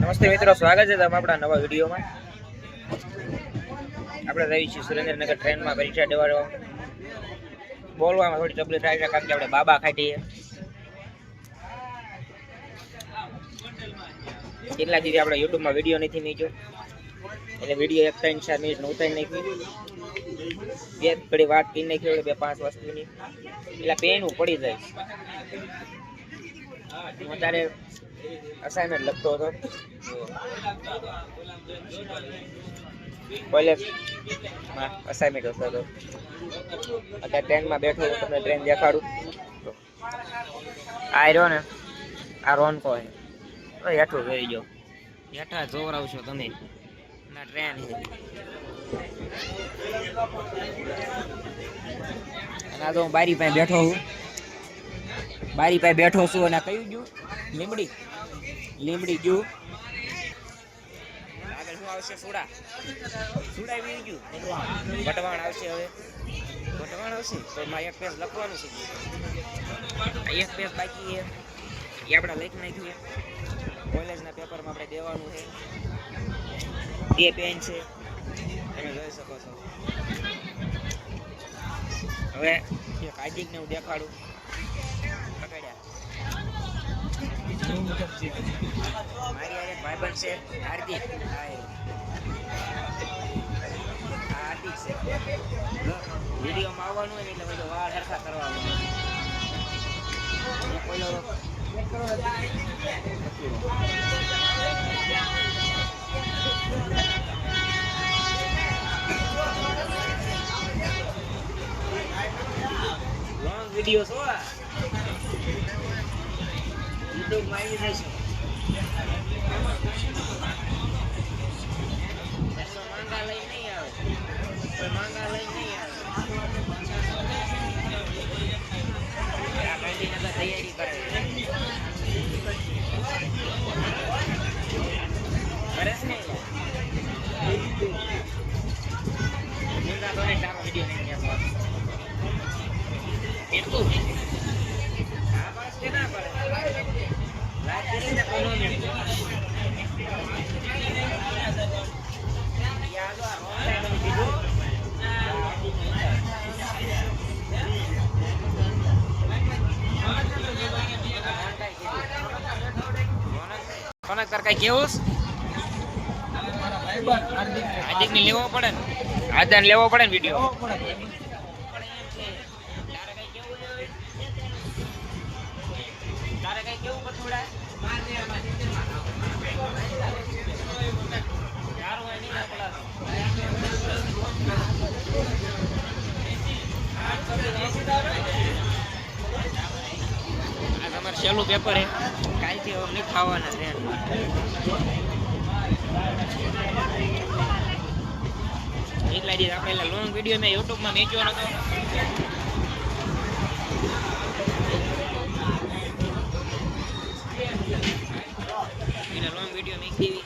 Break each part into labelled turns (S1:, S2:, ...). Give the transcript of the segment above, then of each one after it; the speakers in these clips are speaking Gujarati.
S1: નમસ્તે મિત્રો, સ્વાગત છે તમારા આપણા નવા વિડીયોમાં. આપણે રહી છીએ સુરેન્દ્રનગર ટ્રેનમાં પરીક્ષા દેવાનો. બોલવામાં થોડી તકલીફ થાય છે કારણ કે આપણે બાબા ખાટીએ. કેટલા દિવસથી આપણે યુટ્યુબમાં વિડીયો નથી મૂક્યો એટલે વિડીયો 1-3-4 મિનિટનો ઉતારી નાખી. બે ઘડી વાત કરી નાખી હોય 2-5 વસ્તુની એટલે પેનું પડી જાય. અત્યારે અસાઇનમેન્ટ લખતો હતો કોલેજમાં, અસાઇનમેન્ટ લખતો હતો. અત્યારે ટ્રેનમાં બેઠો હું તમને ટ્રેન દેખાડું. આ રહ્યો ને, આ રોનકો છે. હેઠું જોઈ ગયો, હેઠા જોવરાવશો તમે ના ટ્રેન છે. અને આ તો હું બારી પાસે બેઠો છું, બારી પાસે બેઠો છું. અને કયું ગયું? લીમડી ગયું. આગળ શું આવશે? સુડા આવી ગયું. વટવાણ આવશે. હવે વટવાણ આવશે તો એમાં એક પેજ લખવાનું છે. એક પેજ બાકી છે એ આપણે લખી નાખ્યું. કોલેજના પેપરમાં આપણે દેવાનું છે. 2 પેન છે, તમે જોઈ શકો છો. હવે એક હાર્દિકને હું દેખાડું. મારી એક ભાઈબંધ છે હાર્દિક. હાર્દિક છે. વિડીયોમાં આવવાનું હોય ને એટલે બધો વાળ હરખા કરવાનું. લોંગ વિડીયો છો યુટ્યુબમાં આવી જશે. માંગા લઈ નહીં આવે, કોઈ માંગા લઈ નહીં આવે. ગાંધીનગર તૈયારી કરે બરસ નહીં તારો વિડીયો નહીં એટલું આ પાસ કે ના પડે. કઈ કેવું હાર્દિક ને લેવો પડે ને, આધાર લેવો પડે ને વિડીયો. તારે કઈ કેવું પથુડા તમારે છેલ્લું પેપર હે, કાલથી હવે નહીં ખાવાના છે. એટલા દિવસ આપણે લોંગ વિડીયો મેં યુટ્યુબમાં મેચ્યો નતો. એટલે લોંગ વિડીયો મેં દેવી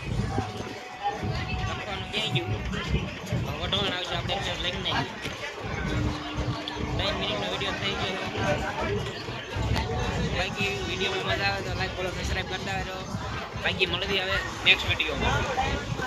S1: લખવાનું ક્યાંય ગયું. વટવાણ આવશે આપણે લઈને નહીં. 3 મિનિટનો વિડીયો થઈ ગયો. બાકી વિડીયોમાં મજા આવે તો લાઈક ફોલો સબસ્ક્રાઈબ કરતા રહો. બાકી મળવી હવે નેક્સ્ટ વિડીયોમાં.